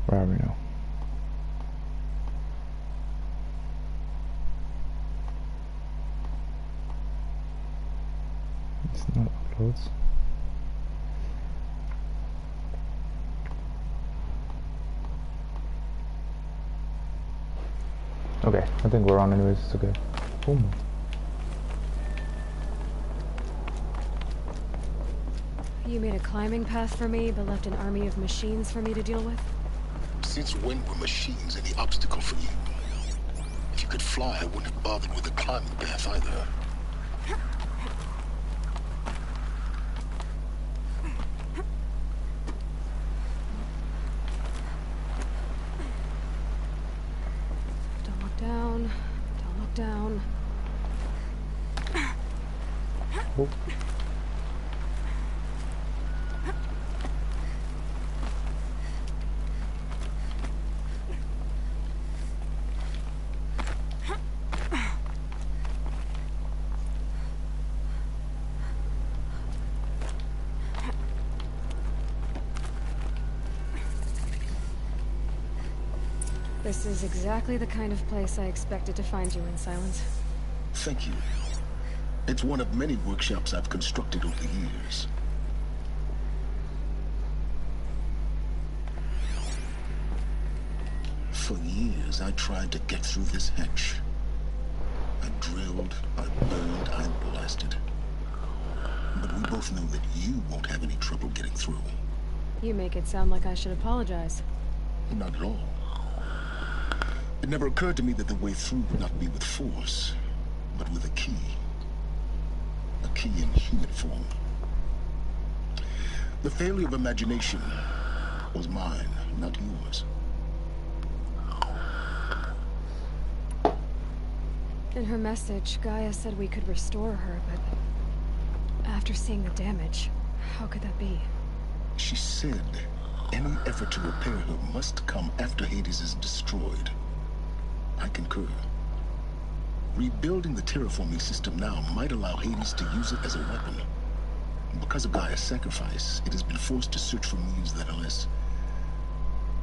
Where are we now? It's not uploads. Okay, I think we're on anyways, it's okay. Boom. You made a climbing path for me, but left an army of machines for me to deal with? Since when were machines any obstacle for you? If you could fly, I wouldn't have bothered with a climbing path either. Don't look down. Don't look down. Oh. This is exactly the kind of place I expected to find you in, Silence. Thank you. It's one of many workshops I've constructed over the years. For years, I tried to get through this hatch. I drilled, I burned, I blasted. But we both know that you won't have any trouble getting through. You make it sound like I should apologize. Not at all. It never occurred to me that the way through would not be with force, but with a key. A key in human form. The failure of imagination was mine, not yours. In her message, Gaia said we could restore her, but after seeing the damage, how could that be? She said any effort to repair her must come after Hades is destroyed. I concur. Rebuilding the terraforming system now might allow Hades to use it as a weapon. Because of Gaia's sacrifice, it has been forced to search for means that are less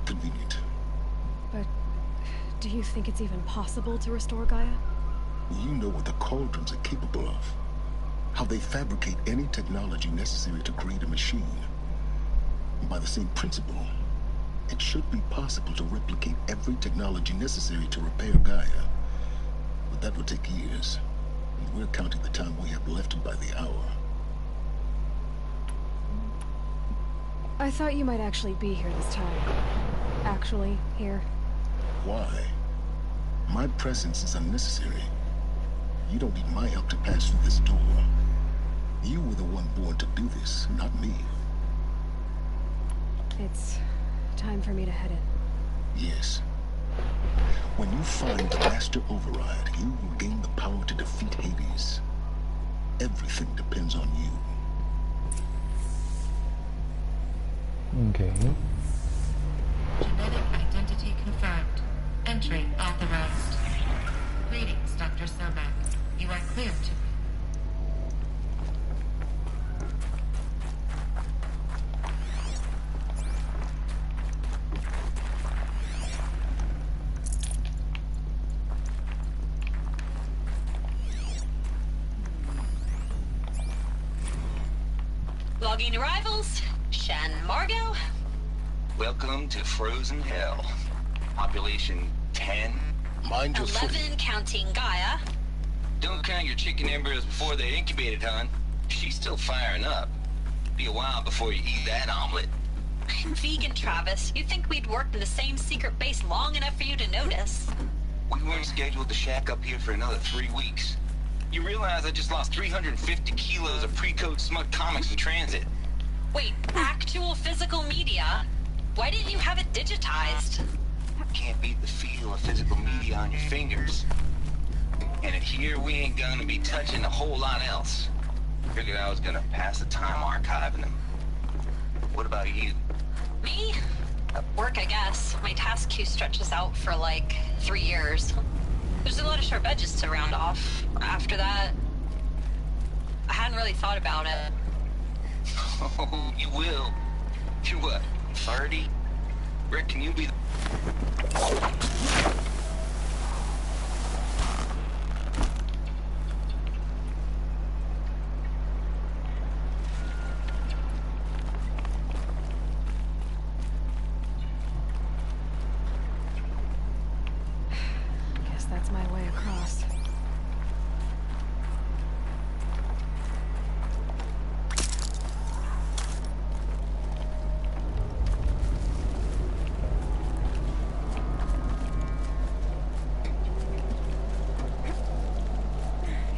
convenient. But do you think it's even possible to restore Gaia? You know what the cauldrons are capable of. How they fabricate any technology necessary to create a machine. By the same principle, it should be possible to replicate every technology necessary to repair Gaia. But that would take years. And we're counting the time we have left by the hour. I thought you might actually be here this time. Actually, here. Why? My presence is unnecessary. You don't need my help to pass through this door. You were the one born to do this, not me. It's time for me to head in. Yes. When you find the Master Override, you will gain the power to defeat Hades. Everything depends on you. Okay. Genetic identity confirmed. Entry authorized. Greetings, Dr. Somak. You are clear to... Logging arrivals. Shan Margot. Welcome to Frozen Hell. Population 10. Mind your 11 footing. counting Gaia. Don't count your chicken embryos before they're incubated, hon. She's still firing up. Be a while before you eat that omelet. Vegan Travis, you'd think we'd worked in the same secret base long enough for you to notice. We weren't scheduled to shack up here for another 3 weeks. You realize I just lost 350 kilos of pre-code smut comics in transit. Wait, actual physical media? Why didn't you have it digitized? Can't beat the feel of physical media on your fingers. And in here, we ain't gonna be touching a whole lot else. Figured I was gonna pass the time archiving them. What about you? Me? Work, I guess. My task queue stretches out for like 3 years. There's a lot of sharp edges to round off. After that, I hadn't really thought about it. Oh, you will. You're what, 30? Rick, can you be... Guess that's my way across.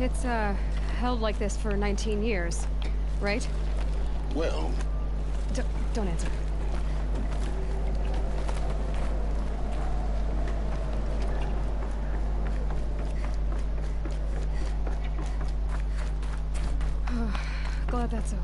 It's, held like this for 19 years, right? Well, Don't answer. Glad that's over.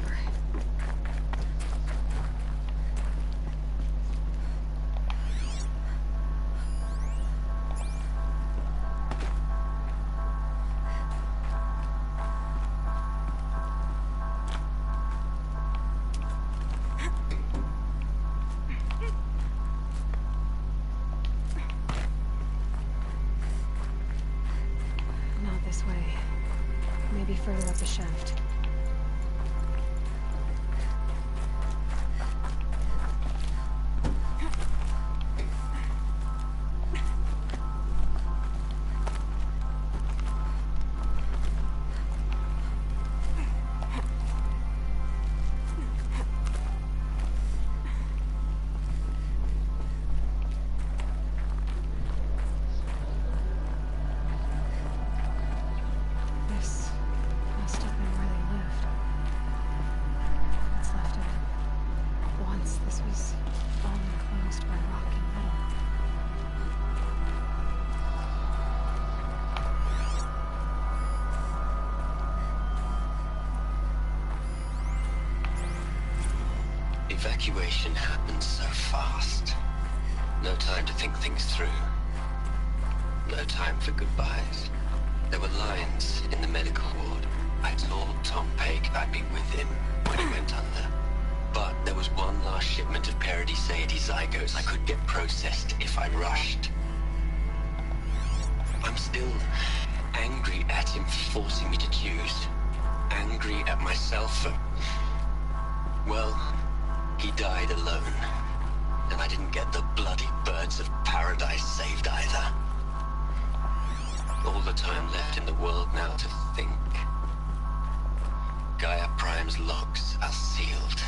Not this way. Maybe further up the shaft. This must have been where they lived. What's left of it. Once this was all enclosed by rock and metal. Evacuation happened so fast. No time to think things through. No time for goodbyes. There were lines in the medical ward. I told Tom Pake I'd be with him when he went under. But there was one last shipment of Paradis-Sade zygotes I could get processed if I rushed. I'm still angry at him for forcing me to choose. Angry at myself for... well, he died alone. And I didn't get the bloody birds of paradise saved either. All the time left in the world now to think. Gaia Prime's logs are sealed.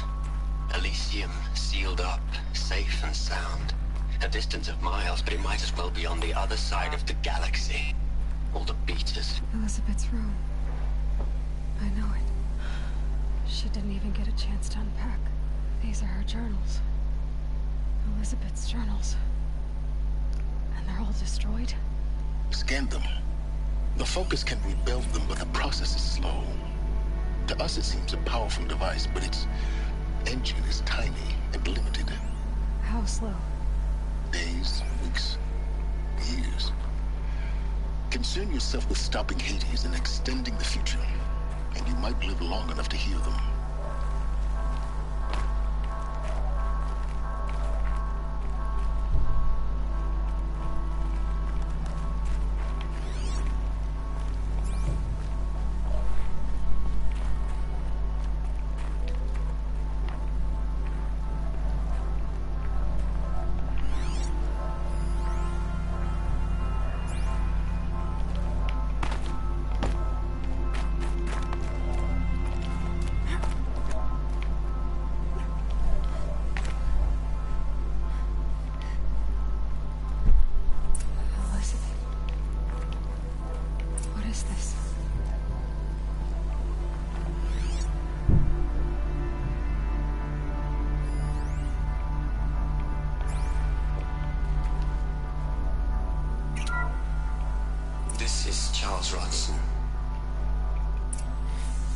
Elysium sealed up, safe and sound. A distance of miles, but it might as well be on the other side of the galaxy. All the beaters. Elizabeth's room. I know it. She didn't even get a chance to unpack. These are her journals. Elizabeth's journals. And they're all destroyed? scan them. The Focus can rebuild them, but the process is slow. To us, it seems a powerful device, but its engine is tiny and limited. How slow? Days, weeks, years. Concern yourself with stopping Hades and extending the future, and you might live long enough to hear them.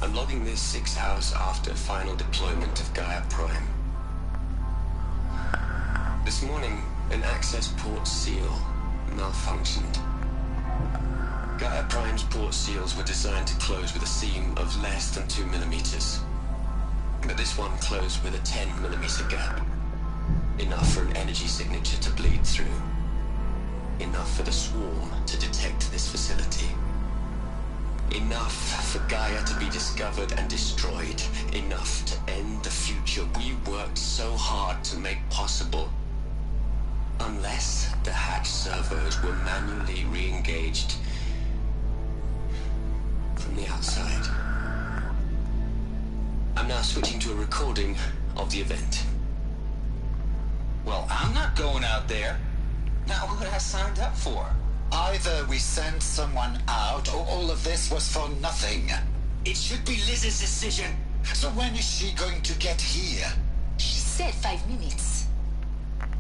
I'm logging this 6 hours after final deployment of Gaia Prime. This morning, an access port seal malfunctioned. Gaia Prime's port seals were designed to close with a seam of less than 2 millimeters. But this one closed with a 10 millimeter gap. Enough for an energy signature through. Enough for the swarm to detect this facility. Enough for Gaia to be discovered and destroyed. Enough to end the future we worked so hard to make possible. Unless the hacked servers were manually re-engaged from the outside. I'm now switching to a recording of the event. Well, I'm not going out there. Not what I signed up for. Either we send someone out, or all of this was for nothing. It should be Liz's decision. So when is she going to get here? She said 5 minutes.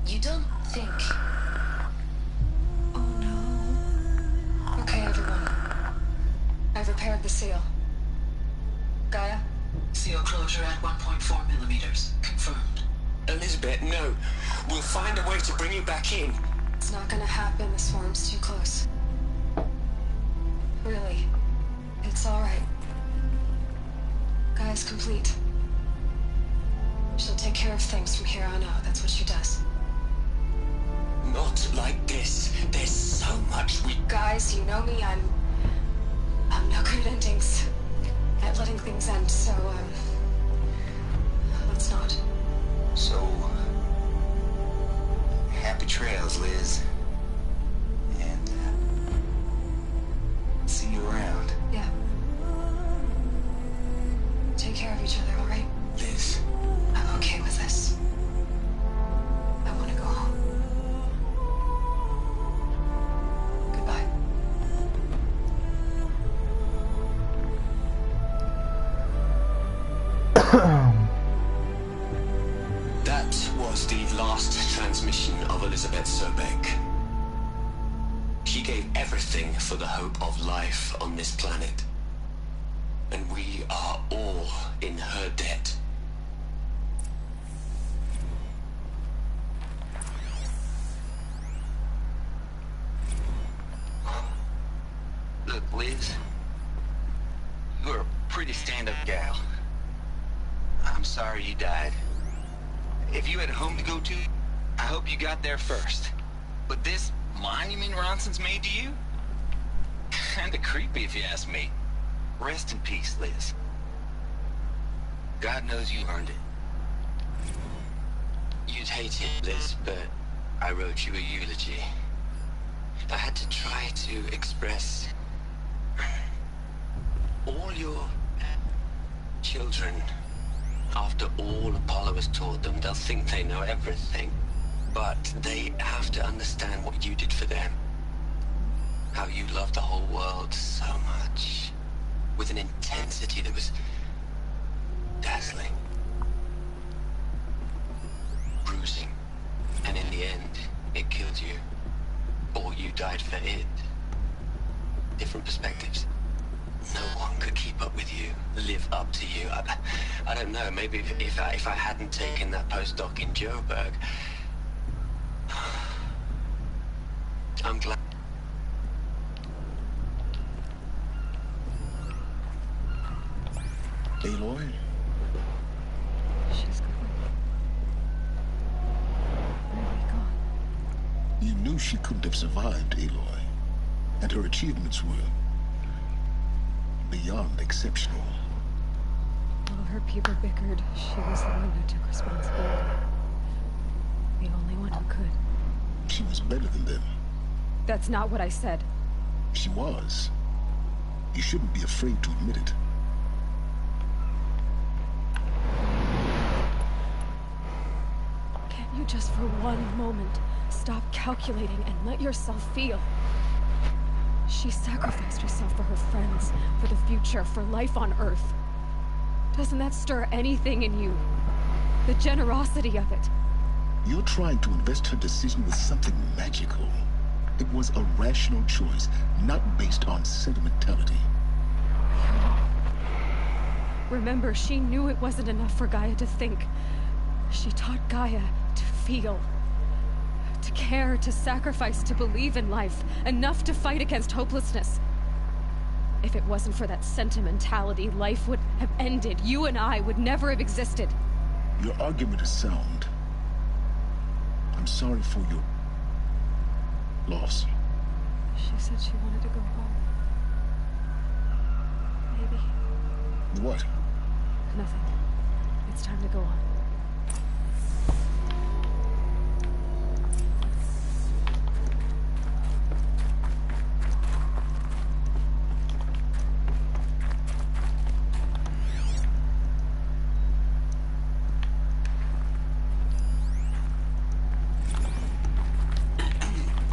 You don't think... Oh no. Okay, everyone. I've repaired the seal. Gaia? Seal closure at 1.4 millimeters. Confirmed. Elizabeth, no. We'll find a way to bring you back in. It's not gonna happen. The swarm's too close. Really. It's alright. Gaia's complete. She'll take care of things from here on out. That's what she does. Not like this. There's so much we... Guys, you know me. I'm no good at endings. At letting things end, so, let's not. So, happy trails, Liz. And, see you around. Yeah. Take care of each other, alright? Liz. I'm okay with this. I want to go home. Goodbye. That was the last transmission of Elizabeth Sobek. She gave everything for the hope of life on this planet. And we are all in her debt. Look, Liz. You're a pretty stand-up gal. I'm sorry you died. If you had a home to go to, I hope you got there first. But this monument Ronson's made to you? Kinda creepy if you ask me. Rest in peace, Liz. God knows you earned it. You'd hate it, Liz, but I wrote you a eulogy. I had to try to express all your children. After all Apollo has taught them, they'll think they know everything. But they have to understand what you did for them. How you loved the whole world so much. With an intensity that was dazzling. Bruising. And in the end, it killed you. Or you died for it. Different perspectives. No one could keep up with you, live up to you. I don't know, maybe if I hadn't taken that postdoc in Joburg. I'm glad. Aloy? She's gone. Really gone. You knew she couldn't have survived, Aloy. And her achievements were beyond exceptional. While her people bickered, she was the one who took responsibility. The only one who could. She was better than them. That's not what I said. She was. You shouldn't be afraid to admit it. Can't you just for one moment stop calculating and let yourself feel? She sacrificed herself for her friends, for the future, for life on Earth. Doesn't that stir anything in you? The generosity of it. You're trying to invest her decision with something magical. It was a rational choice, not based on sentimentality. Remember, she knew it wasn't enough for Gaia to think. She taught Gaia to feel. To care, to sacrifice, to believe in life. Enough to fight against hopelessness. If it wasn't for that sentimentality, life would have ended. You and I would never have existed. Your argument is sound. I'm sorry for your loss. She said she wanted to go home. Maybe. What? Nothing. It's time to go on.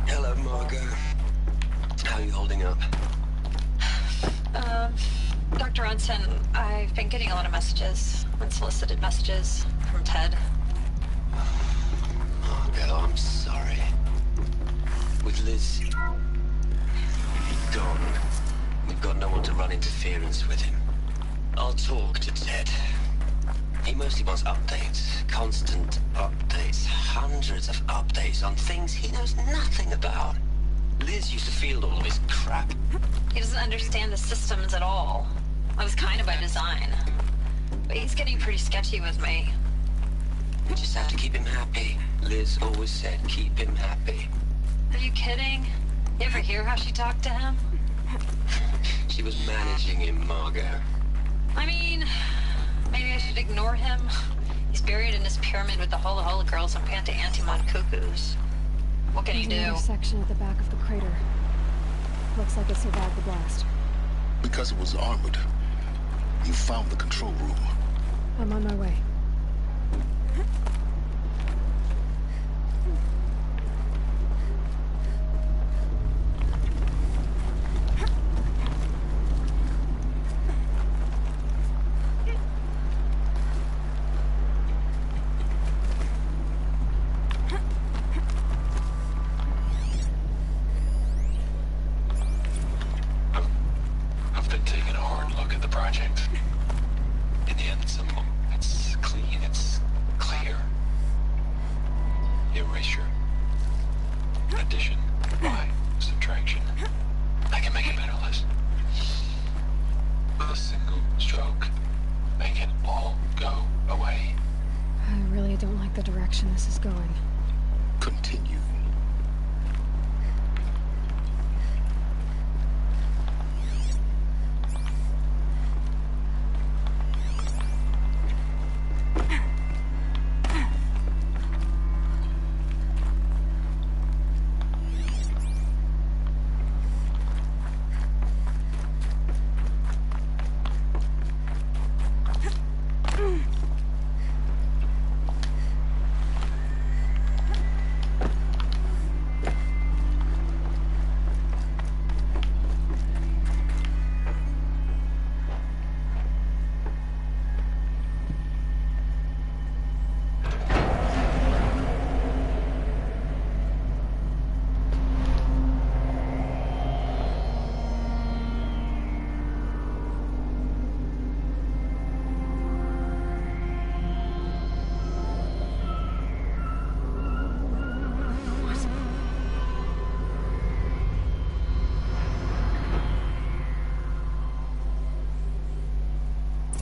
Hello, Margot. How are you holding up? Dr. Ronson, I've been getting a lot of messages, unsolicited messages from Ted. Margot, I'm sorry. With Liz gone, we've got no one to run interference with him. I'll talk to Ted. He mostly wants updates, constant updates, hundreds of updates on things he knows nothing about. Liz used to field all of his crap. He doesn't understand the systems at all. That was kind of by design. But he's getting pretty sketchy with me. We just have to keep him happy. Liz always said keep him happy. Are you kidding? You ever hear how she talked to him? She was managing him, Margot. I mean, maybe I should ignore him. He's buried in his pyramid with the Hola girls and Panta-Antimon cuckoos. What can he There's do? another section at the back of the crater. Looks like it survived the blast. Because it was armored. You found the control room. I'm on my way. I've been taking a hard look at the project. In the end, it's clean, it's clear. Erasure. Addition. By subtraction. I can make it better, Liz. With a single stroke, make it all go away. I really don't like the direction this is going. Continue.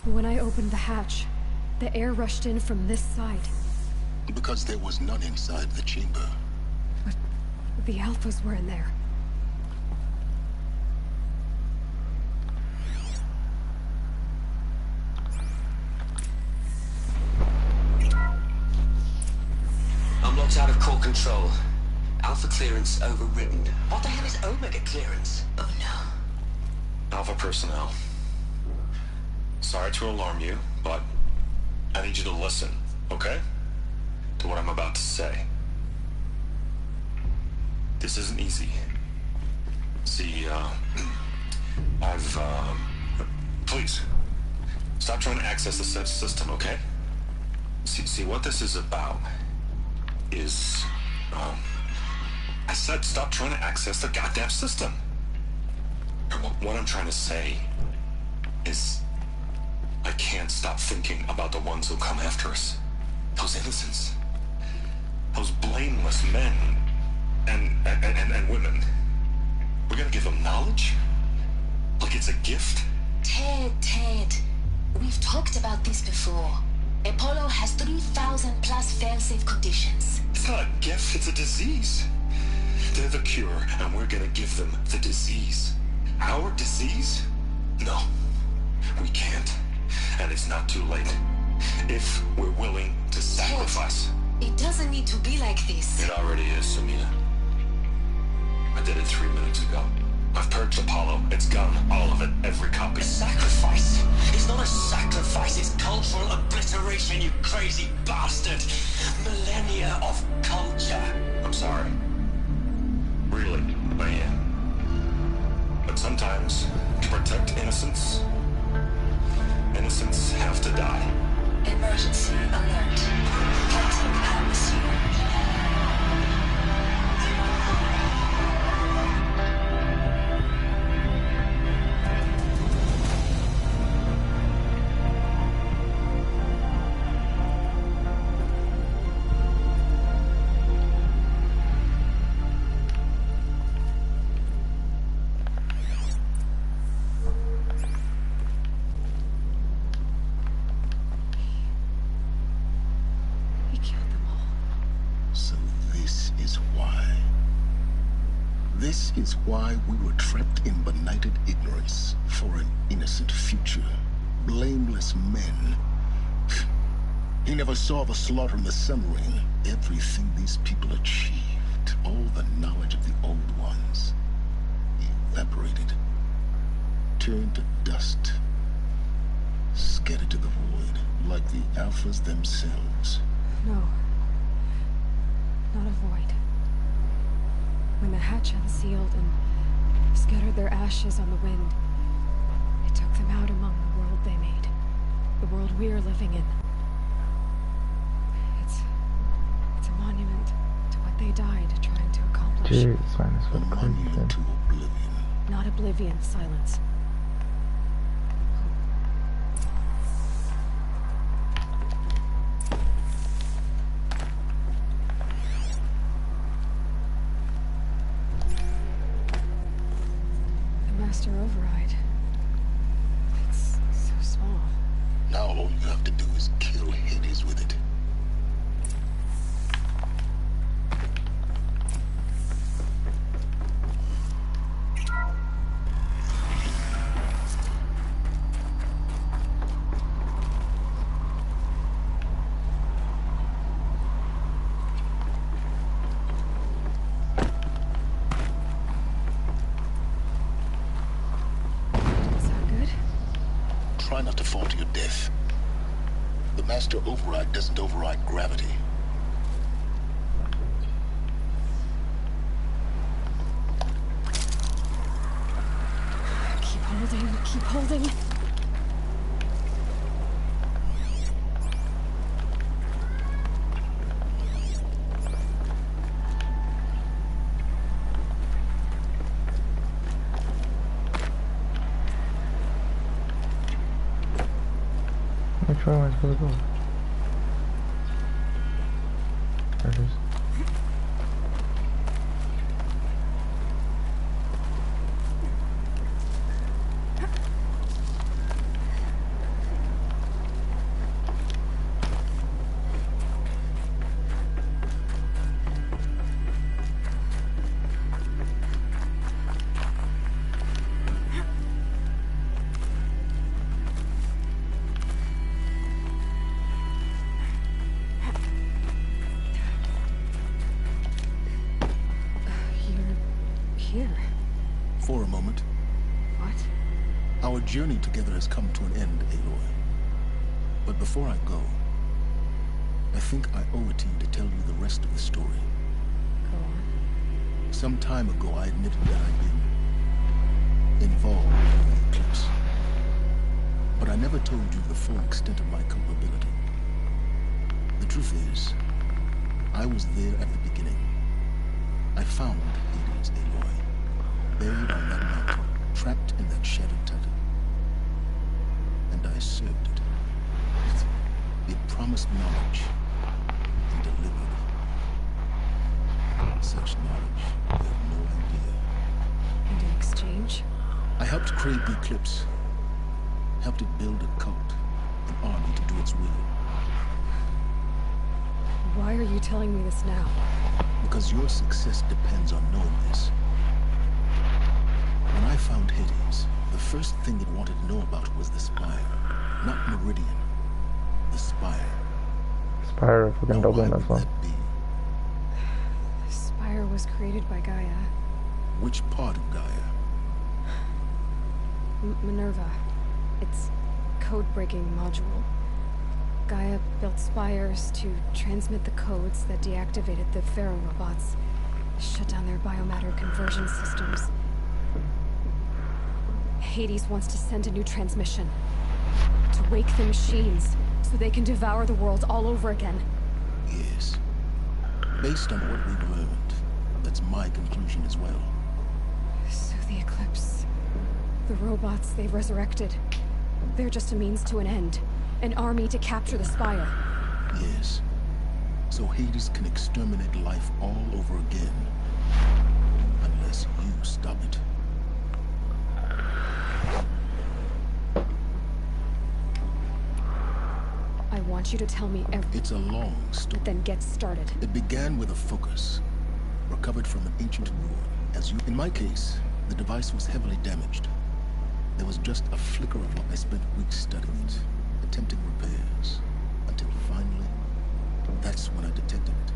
When I opened the hatch, the air rushed in from this side. Because there was none inside the chamber. But the Alphas were in there. I'm locked out of core control. Alpha clearance overridden. What the hell is Omega clearance? Oh no. Alpha personnel. Sorry to alarm you, but I need you to listen, okay? To what I'm about to say. This isn't easy. See, please, stop trying to access the system, okay? See, what this is about is, I said stop trying to access the goddamn system. What I'm trying to say is, I can't stop thinking about the ones who come after us. Those innocents. Those blameless men and women. We're gonna give them knowledge? Like it's a gift? Ted. We've talked about this before. Apollo has 3,000 plus fail-safe conditions. It's not a gift, it's a disease. They're the cure, and we're gonna give them the disease. Our disease? No, we can't. And it's not too late. If we're willing to sacrifice. It doesn't need to be like this. It already is, Samina. I did it 3 minutes ago. I've purged Apollo. It's gone. All of it. Every copy. A sacrifice? It's not a sacrifice, it's cultural obliteration, you crazy bastard! Millennia of culture. I'm sorry. Really, I am. But sometimes, to protect innocence, innocents have to die. Emergency alert. Detecting atmosphere. He killed them all. So this is why. This is why we were trapped in benighted ignorance for an innocent future. Blameless men. He never saw the slaughter in the submarine. Everything these people achieved, all the knowledge of the old ones, evaporated, turned to dust, scattered to the void, like the Alphas themselves. No. Not a void. When the hatch unsealed and scattered their ashes on the wind, it took them out among the world they made. The world we're living in. It's a monument to what they died trying to accomplish. Jesus, man, this A was monument crazy. to oblivion. Not oblivion, silence. The master override. It's so small. Now all you have to do is kill Hades with it. Is that good? Try not to fall to your death. The master override doesn't override gravity. Keep holding, keep holding. Which way am I supposed to go? There it is. You're here. For a moment, What? our journey together has come to an end, Aloy. But before I go, I think I owe it to you to tell you the rest of the story. Go on. Some time ago, I admitted that I'd been involved in the eclipse. But I never told you the full extent of my culpability. The truth is, I was there at the beginning. I found Hades, Aloy, buried on that mountain, trapped in that shattered titan. And I served it. It promised knowledge and delivered. Such knowledge, you have no idea. And in exchange? I helped create the eclipse. Helped it build a cult, an army to do its will. Why are you telling me this now? Because your success depends on knowing this. When I found Hades, the first thing it wanted to know about was the Spire. Not Meridian. The Spire. Spire if we can Now, double why in would as well. that be? The Spire was created by Gaia. Which part of Gaia? Minerva. It's code-breaking module. Gaia built spires to transmit the codes that deactivated the Pharaoh robots, shut down their biomatter conversion systems. Hades wants to send a new transmission to wake the machines so they can devour the world all over again. Yes. Based on what we've learned, that's my conclusion as well. So the Eclipse, the robots they've resurrected, they're just a means to an end. An army to capture the Spire. Yes. So Hades can exterminate life all over again. Unless you stop it. I want you to tell me everything. It's a long story. Then get started. It began with a focus, recovered from an ancient ruin. In my case, the device was heavily damaged. There was just a flicker of light. I spent weeks studying it, attempting repairs, until finally, that's when I detected it.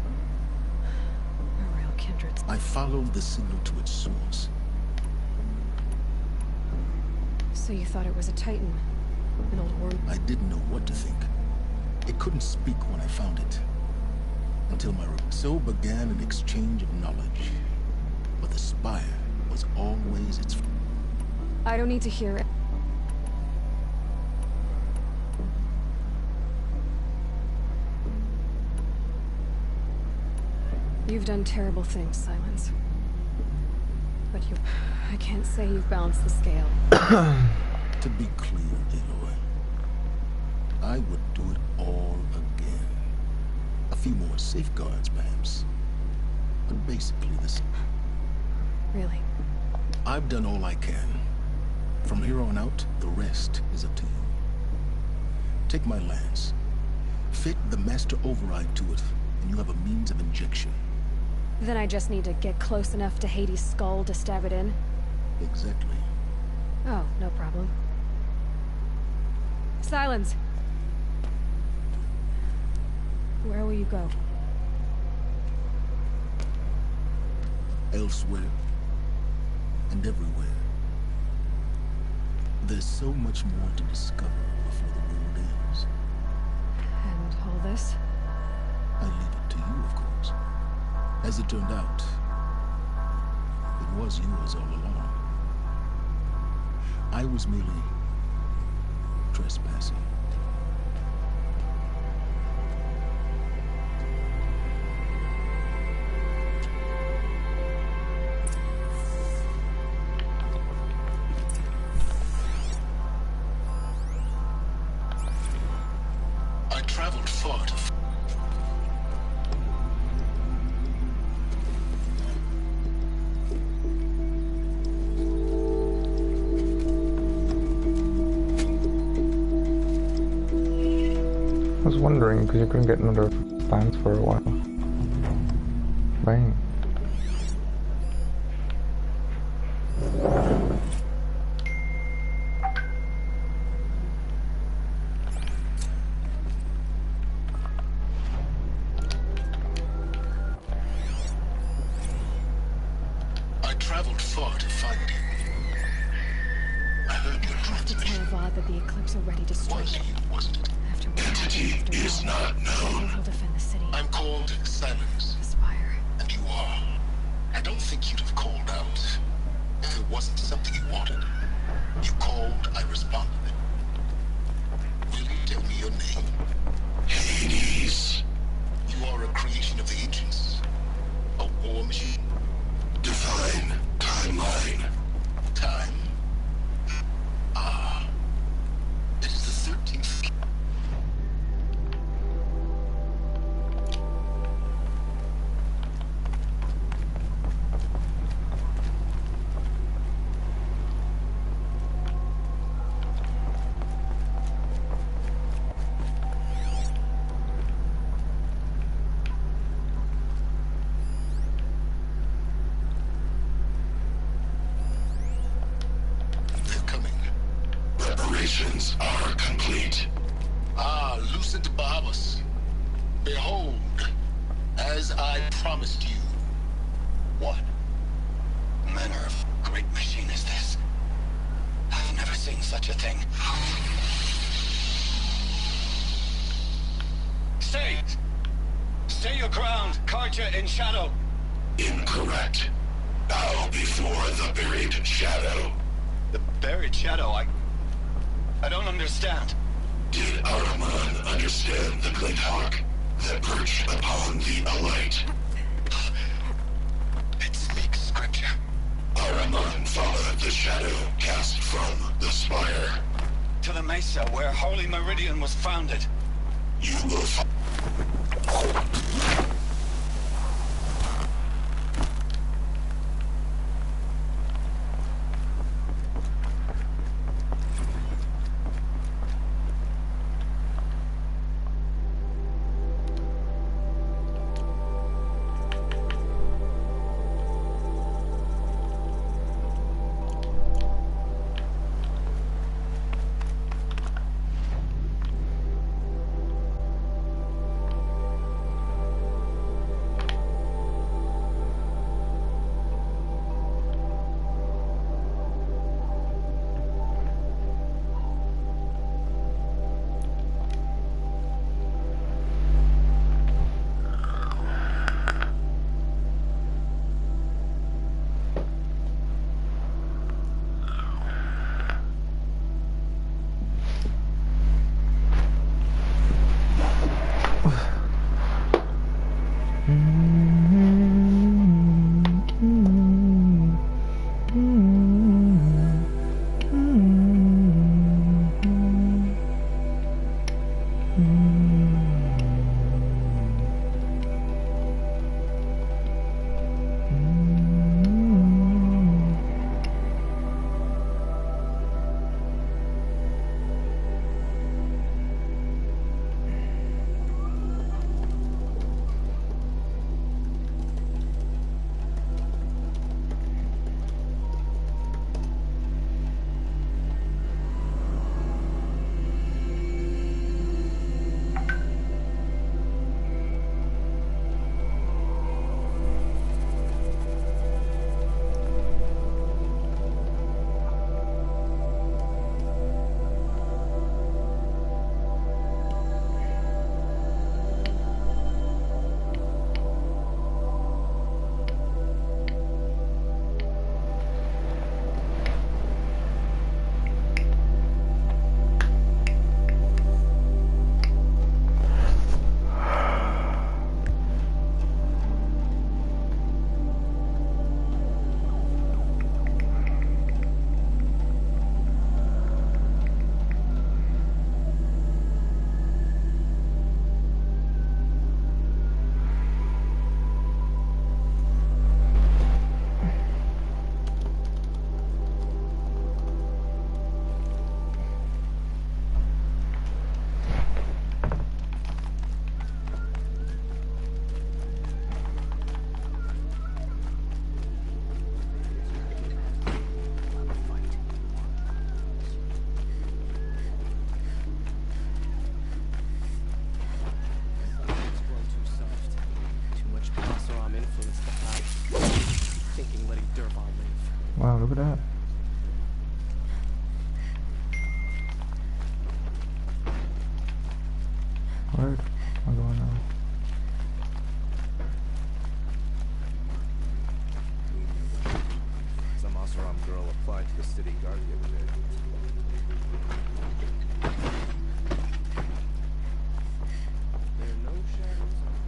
A real kindred. I followed the signal to its source. So you thought it was a Titan? An old worm? I didn't know what to think. It couldn't speak when I found it. Until so began an exchange of knowledge. But the Spire was always its... I don't need to hear it. You've done terrible things, Silence. But I can't say you've balanced the scale. To be clear, Aloy, I would do it all again. A few more safeguards, perhaps. But basically the same. Really? I've done all I can. From here on out, the rest is up to you. Take my lance. Fit the master override to it, and you have a means of injection. Then I just need to get close enough to Hades' skull to stab it in? Exactly. Oh, no problem. Silence! Where will you go? Elsewhere. And everywhere. There's so much more to discover before the world ends. And all this? I leave it to you, of course. As it turned out, it was yours all along. I was merely trespassing. I traveled far to... I was wondering because you couldn't get another lance for a while. Bang. I traveled far to find you. I heard your I have to tell transmission. Avad that the Eclipse already destroyed Was it. you, wasn't it? After what happened after is not known. He'll defend the city. I'm called Silence, The Spire. and you are. I don't think you'd have called out if it wasn't something you wanted. You called, I responded. Will you tell me your name? Hades. You are a creation of the ancients. A war machine. Divine timeline. Time? Ah. It is the 13th. as I promised you. What? Manner of great machine is this? I've never seen such a thing. Stay! Stay your ground, Karja in shadow! Incorrect. Bow before the buried shadow. The buried shadow, I don't understand. Did Araman understand the glint hawk that perched upon the alight? It speaks scripture. Araman followed the shadow cast from the spire. To the mesa where Holy Meridian was founded. You will Wow, look at that. Where am I going now? Some Oseram girl applied to the city guard the other day. There are no shadows on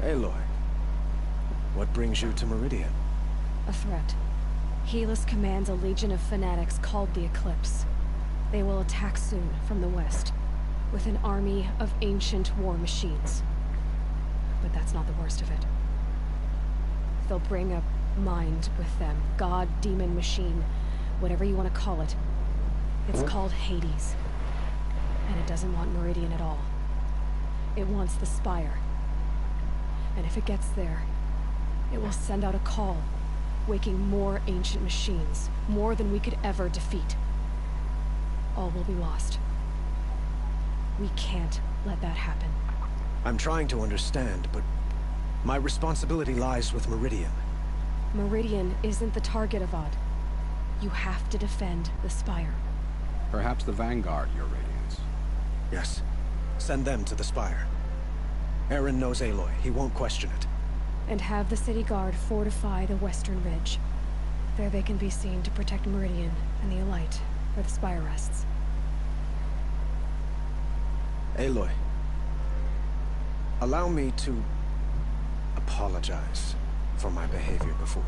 Aloy, what brings you to Meridian? A threat. Helis commands a legion of fanatics called the Eclipse. They will attack soon from the west, with an army of ancient war machines. But that's not the worst of it. They'll bring a mind with them. God, demon, machine, whatever you want to call it. It's called Hades. And it doesn't want Meridian at all. It wants the Spire. And if it gets there, it will send out a call, waking more ancient machines, more than we could ever defeat. All will be lost. We can't let that happen. I'm trying to understand, but my responsibility lies with Meridian. Meridian isn't the target, Avad. You have to defend the Spire. Perhaps the Vanguard, Your Radiance. Yes. Send them to the Spire. Aaron knows Aloy. He won't question it. And have the City Guard fortify the Western Ridge. There they can be seen to protect Meridian and the Elite, where the Spire rests. Aloy, allow me to apologize for my behavior before.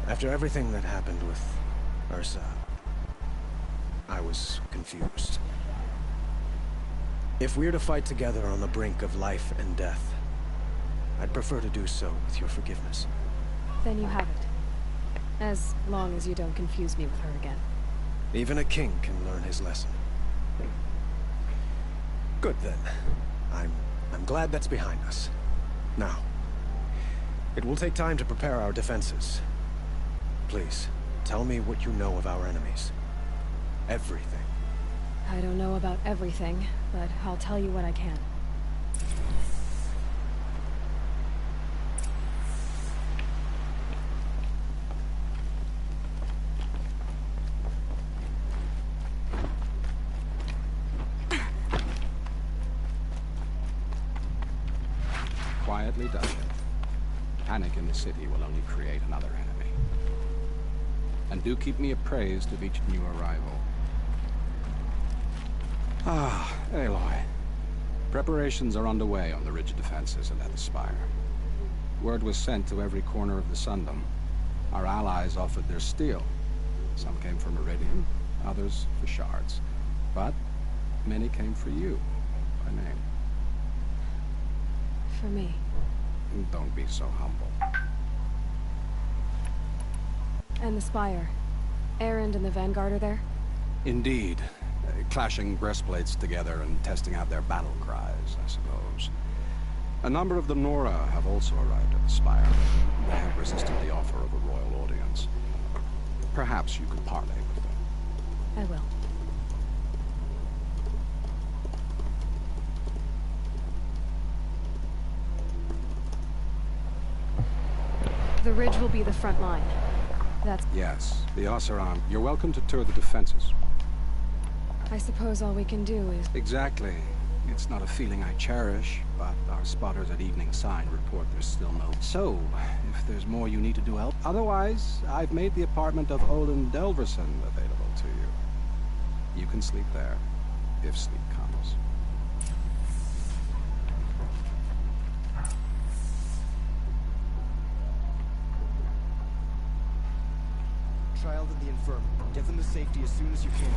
After everything that happened with Ursa, I was confused. If we're to fight together on the brink of life and death, I'd prefer to do so with your forgiveness. Then you have it. As long as you don't confuse me with her again. Even a king can learn his lesson. Good then. I'm glad that's behind us. Now, it will take time to prepare our defenses. Please, tell me what you know of our enemies. Everything. I don't know about everything, but I'll tell you what I can. Quietly done. Panic in the city will only create another enemy. And do keep me appraised of each new arrival. Ah, Aloy. Preparations are underway on the ridge defenses and at the Spire. Word was sent to every corner of the Sundom. Our allies offered their steel. Some came for Meridian, others for shards. But many came for you, by name. For me. Don't be so humble. And the Spire. Erend and the Vanguard are there? Indeed. Clashing breastplates together and testing out their battle cries, I suppose. A number of the Nora have also arrived at the Spire. They have resisted the offer of a royal audience. Perhaps you could parley with them. I will. The ridge will be the front line. That's... Yes, the Oseram. You're welcome to tour the defenses. I suppose all we can do is... Exactly. It's not a feeling I cherish, but our spotters at Evening Sign report there's still no... So, if there's more you need to do, help. Otherwise, I've made the apartment of Olin Delverson available to you. You can sleep there, if sleep comes. Child in the infirmary. Get them to safety as soon as you can.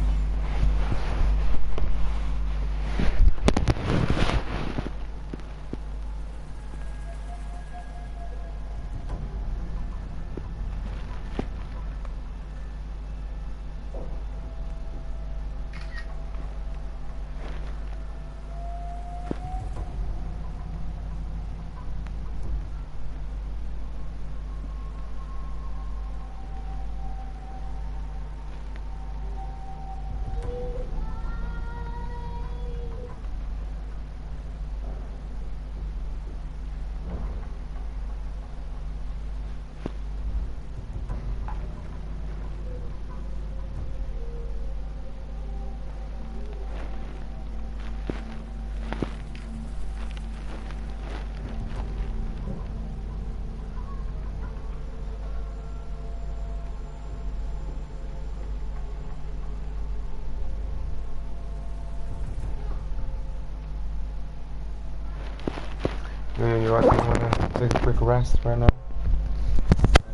You I think I'm gonna take a quick rest right now.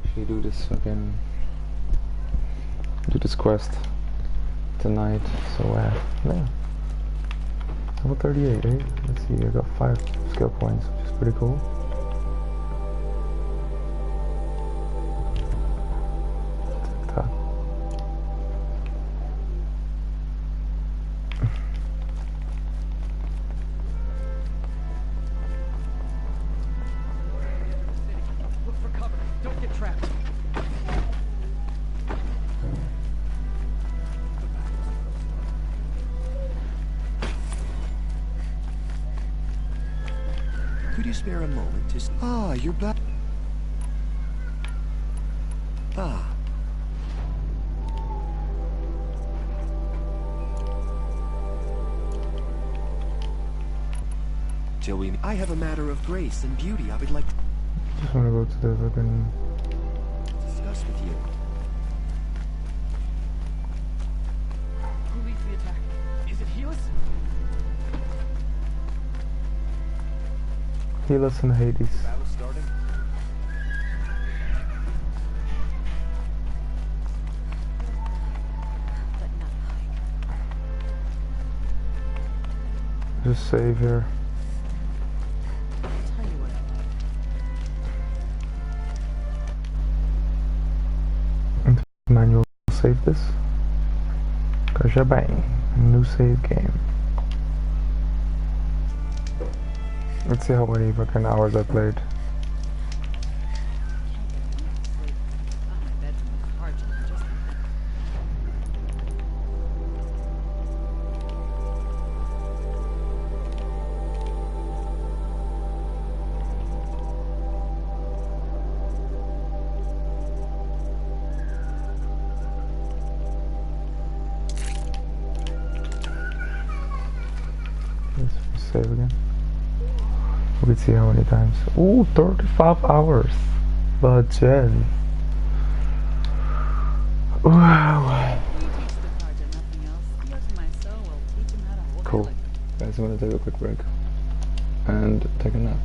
Actually do do this quest tonight, so yeah. Level 38, eh? Let's see, I got 5 skill points, which is pretty cool. Take that. Look for cover. Don't get trapped. Could you spare a moment to... Ah, you're back. Ah. Till we... I have a matter of grace and beauty I would like to... Just wanna go to the fucking... discuss with you. Who leads the attack? Is it Helis? Helis and Hades. Battle starting? Just save here. Manual save this. Bang. New save game. Let's see how many fucking hours I played. Let's save again. We can see how many times. Ooh, 35 hours. Budget. Wow. Cool. Guys, I'm gonna take a quick break and take a nap.